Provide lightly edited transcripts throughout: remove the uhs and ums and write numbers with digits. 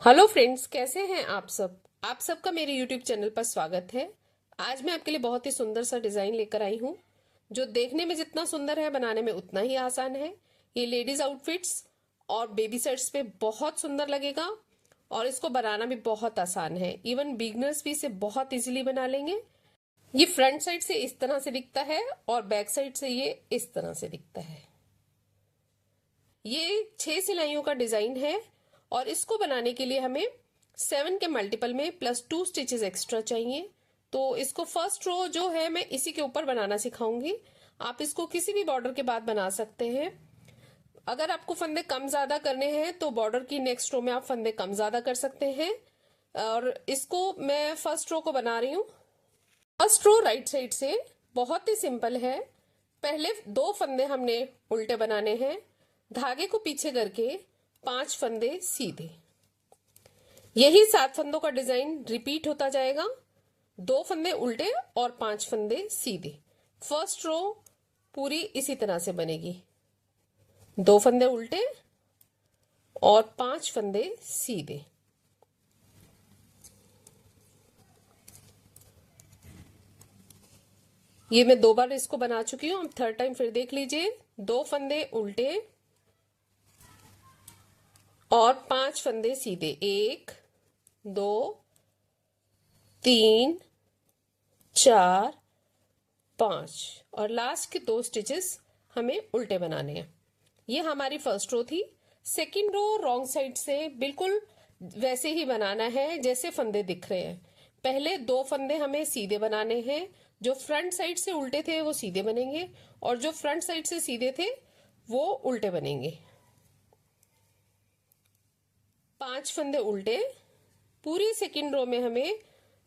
Hello friends, कैसे हैं आप सब। आप सबका मेरे यूट्यूब चैनल पर स्वागत है। आज मैं आपके लिए बहुत ही सुंदर सा डिजाइन लेकर आई हूँ, जो देखने में जितना सुंदर है बनाने में उतना ही आसान है। ये लेडीज आउटफिट्स और बेबी सेट्स पे बहुत सुंदर लगेगा और इसको बनाना भी बहुत आसान है। इवन बिगनर्स भी इसे बहुत इजीली बना लेंगे। ये फ्रंट साइड से इस तरह से दिखता है और बैक साइड से ये इस तरह से दिखता है। ये 6 सिलाइयों का डिजाइन है और इसको बनाने के लिए हमें 7 के मल्टीपल में प्लस 2 स्टिचेस एक्स्ट्रा चाहिए। तो इसको फर्स्ट रो जो है मैं इसी के ऊपर बनाना सिखाऊंगी। आप इसको किसी भी बॉर्डर के बाद बना सकते हैं। अगर आपको फंदे कम ज्यादा करने हैं तो बॉर्डर की नेक्स्ट रो में आप फंदे कम ज्यादा कर सकते हैं। और इसको मैं फर्स्ट रो को बना रही हूँ। फर्स्ट रो राइट साइड से बहुत ही सिंपल है। पहले 2 फंदे हमने उल्टे बनाने हैं, धागे को पीछे करके 5 फंदे सीधे। यही 7 फंदों का डिजाइन रिपीट होता जाएगा। 2 फंदे उल्टे और 5 फंदे सीधे। फर्स्ट रो पूरी इसी तरह से बनेगी। 2 फंदे उल्टे और 5 फंदे सीधे। ये मैं 2 बार इसको बना चुकी हूं। अब थर्ड टाइम फिर देख लीजिए। 2 फंदे उल्टे और 5 फंदे सीधे। 1 2 3 4 5 और लास्ट के 2 स्टिचेस हमें उल्टे बनाने हैं। ये हमारी फर्स्ट रो थी। सेकंड रो रॉन्ग साइड से बिल्कुल वैसे ही बनाना है जैसे फंदे दिख रहे हैं। पहले 2 फंदे हमें सीधे बनाने हैं। जो फ्रंट साइड से उल्टे थे वो सीधे बनेंगे और जो फ्रंट साइड से सीधे थे वो उल्टे बनेंगे। 5 फंदे उल्टे। पूरी सेकंड रो में हमें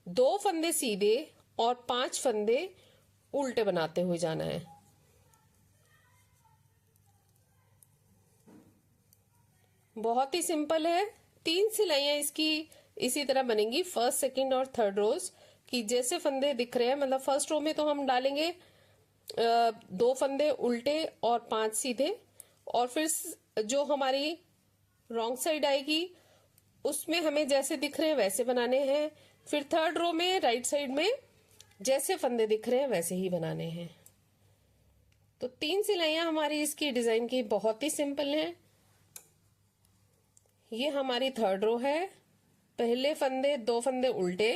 2 फंदे सीधे और 5 फंदे उल्टे बनाते हुए जाना है। बहुत ही सिंपल है। 3 सिलाइयां इसकी इसी तरह बनेंगी, फर्स्ट सेकंड और थर्ड रोज की जैसे फंदे दिख रहे हैं। मतलब फर्स्ट रो में तो हम डालेंगे 2 फंदे उल्टे और 5 सीधे, और फिर जो हमारी रॉन्ग साइड आएगी उसमें हमें जैसे दिख रहे हैं वैसे बनाने हैं। फिर थर्ड रो में राइट साइड में जैसे फंदे दिख रहे हैं वैसे ही बनाने हैं। तो 3 सिलाइयां हमारी इसकी डिजाइन की बहुत ही सिंपल हैं। ये हमारी थर्ड रो है। पहले फंदे 2 फंदे उल्टे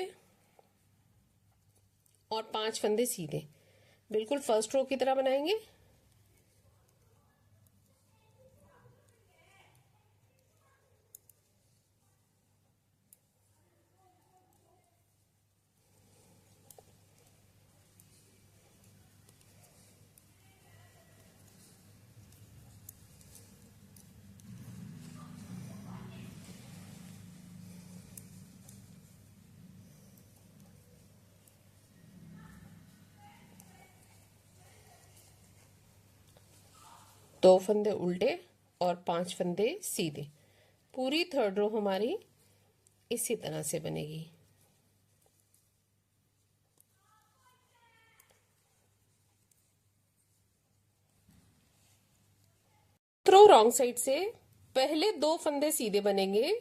और 5 फंदे सीधे, बिल्कुल फर्स्ट रो की तरह बनाएंगे। दो फंदे उल्टे और 5 फंदे सीधे। पूरी थर्ड रो हमारी इसी तरह से बनेगी। थ्रो रॉन्ग साइड से पहले 2 फंदे सीधे बनेंगे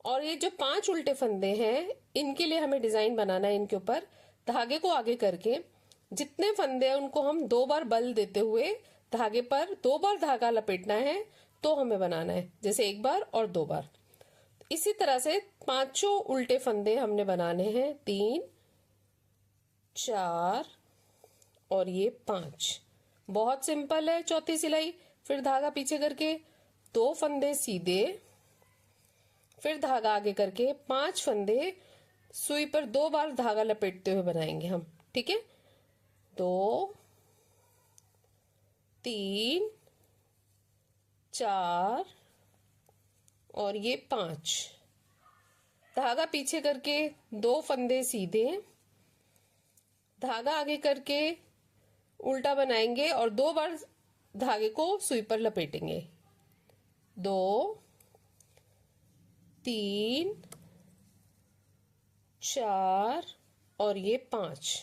और ये जो 5 उल्टे फंदे हैं इनके लिए हमें डिजाइन बनाना है। इनके ऊपर धागे को आगे करके जितने फंदे हैं उनको हम 2 बार बल देते हुए धागे पर 2 बार धागा लपेटना है। तो हमें बनाना है जैसे 1 बार और 2 बार। इसी तरह से 5 उल्टे फंदे हमने बनाने हैं। 3 4 और ये 5। बहुत सिंपल है। चौथी सिलाई फिर धागा पीछे करके 2 फंदे सीधे, फिर धागा आगे करके 5 फंदे सुई पर 2 बार धागा लपेटते हुए बनाएंगे हम। ठीक है। 2 3 4 और ये 5। धागा पीछे करके 2 फंदे सीधे, धागा आगे करके उल्टा बनाएंगे और 2 बार धागे को सुई पर लपेटेंगे। 2 3 4 और ये 5।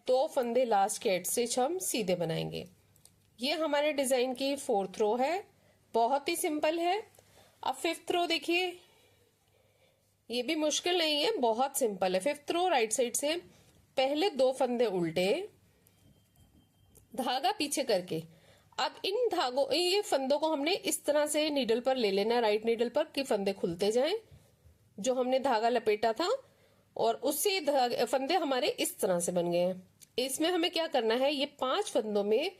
2 फंदे लास्ट के एंड से हम सीधे बनाएंगे। ये हमारे डिजाइन की 4th रो है। बहुत ही सिंपल है। अब 5th रो देखिए। ये भी मुश्किल नहीं है, बहुत सिंपल है। 5th रो राइट साइड से पहले 2 फंदे उल्टे, धागा पीछे करके अब इन धागों ये फंदों को हमने इस तरह से नीडल पर ले लेना है, राइट नीडल पर, कि फंदे खुलते जाएं जो हमने धागा लपेटा था, और उससे फंदे हमारे इस तरह से बन गए हैं। इसमें हमें क्या करना है, ये 5 फंदों में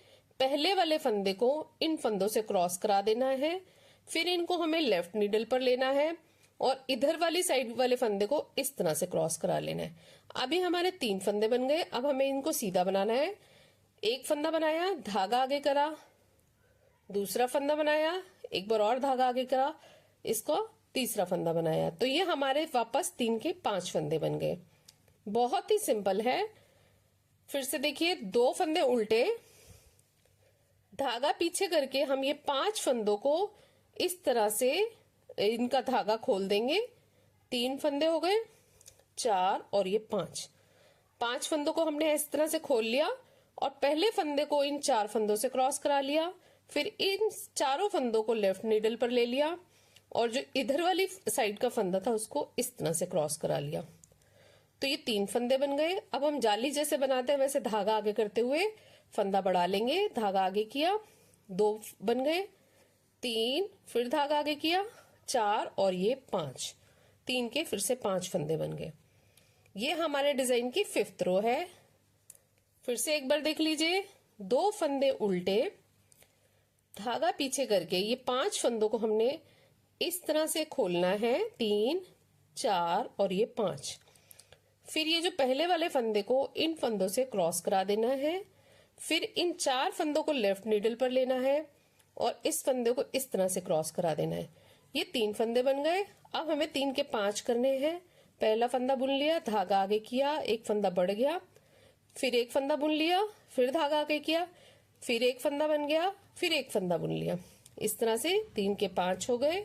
पहले वाले फंदे को इन फंदों से क्रॉस करा देना है, फिर इनको हमें लेफ्ट नीडल पर लेना है और इधर वाली साइड वाले फंदे को इस तरह से क्रॉस करा लेना है। अभी हमारे 3 फंदे बन गए। अब हमें इनको सीधा बनाना है। एक फंदा बनाया, धागा आगे करा, दूसरा फंदा बनाया, एक बार और धागा आगे करा, इसको तीसरा फंदा बनाया, तो ये हमारे वापस 3 के 5 फंदे बन गए। बहुत ही सिंपल है। फिर से देखिए, 2 फंदे उल्टे, धागा पीछे करके हम ये 5 फंदों को इस तरह से इनका धागा खोल देंगे। 3 फंदे हो गए, 4 और ये 5 फंदों को हमने इस तरह से खोल लिया और पहले फंदे को इन 4 फंदों से क्रॉस करा लिया, फिर इन चारों फंदों को लेफ्ट नीडल पर ले लिया और जो इधर वाली साइड का फंदा था उसको इस तरह से क्रॉस करा लिया। तो ये 3 फंदे बन गए। अब हम जाली जैसे बनाते हैं वैसे धागा आगे करते हुए फंदा बढ़ा लेंगे। धागा आगे किया, 2 बन गए, 3, फिर धागा आगे किया, 4 और ये 5, 3 के फिर से 5 फंदे बन गए। ये हमारे डिजाइन की 5th रो है। फिर से एक बार देख लीजिए, 2 फंदे उल्टे, धागा पीछे करके ये 5 फंदों को हमने इस तरह से खोलना है, 3, 4 और ये 5। फिर ये जो पहले वाले फंदे को इन फंदों से क्रॉस करा देना है, फिर इन 4 फंदों को लेफ्ट नीडल पर लेना है और इस फंदे को इस तरह से क्रॉस करा देना है। ये 3 फंदे बन गए। अब हमें 3 के 5 करने हैं। पहला फंदा बुन लिया, धागा आगे किया, एक फंदा बढ़ गया, फिर एक फंदा बुन लिया, फिर धागा आगे किया, फिर एक फंदा बन गया, फिर एक फंदा बुन लिया। इस तरह से 3 के 5 हो गए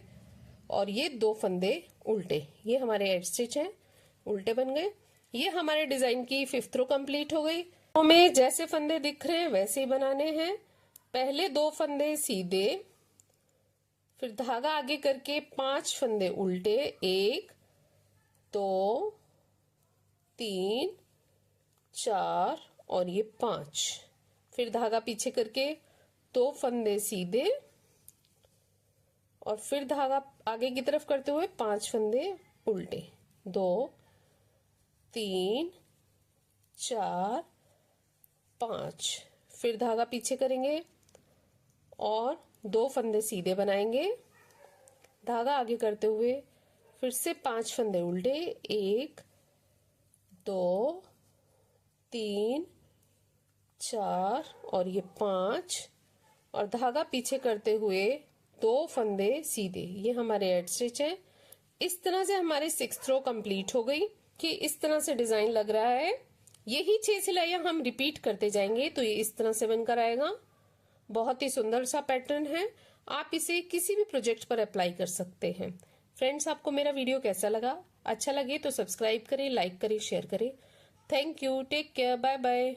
और ये 2 फंदे उल्टे, ये हमारे एड स्टिच हैं, उल्टे बन गए। ये हमारे डिजाइन की 5th रो कंप्लीट हो गई। हमें जैसे फंदे दिख रहे हैं वैसे ही बनाने हैं। पहले 2 फंदे सीधे, फिर धागा आगे करके 5 फंदे उल्टे, 1, 2, 3, 4 और ये 5, फिर धागा पीछे करके 2 फंदे सीधे और फिर धागा आगे की तरफ करते हुए 5 फंदे उल्टे, 2, 3, 4, 5, फिर धागा पीछे करेंगे और 2 फंदे सीधे बनाएंगे, धागा आगे करते हुए फिर से 5 फंदे उल्टे, 1, 2, 3, 4 और ये 5 और धागा पीछे करते हुए 2 फंदे सीधे। ये हमारे एड स्टिच है। इस तरह से हमारी 6th रो कंप्लीट हो गई कि इस तरह से डिजाइन लग रहा है। यही 6 सिलाइयां हम रिपीट करते जाएंगे तो ये इस तरह से बनकर आएगा। बहुत ही सुंदर सा पैटर्न है। आप इसे किसी भी प्रोजेक्ट पर अप्लाई कर सकते हैं। फ्रेंड्स, आपको मेरा वीडियो कैसा लगा? अच्छा लगे तो सब्सक्राइब करें, लाइक करें, शेयर करें। Thank you, take care, bye bye.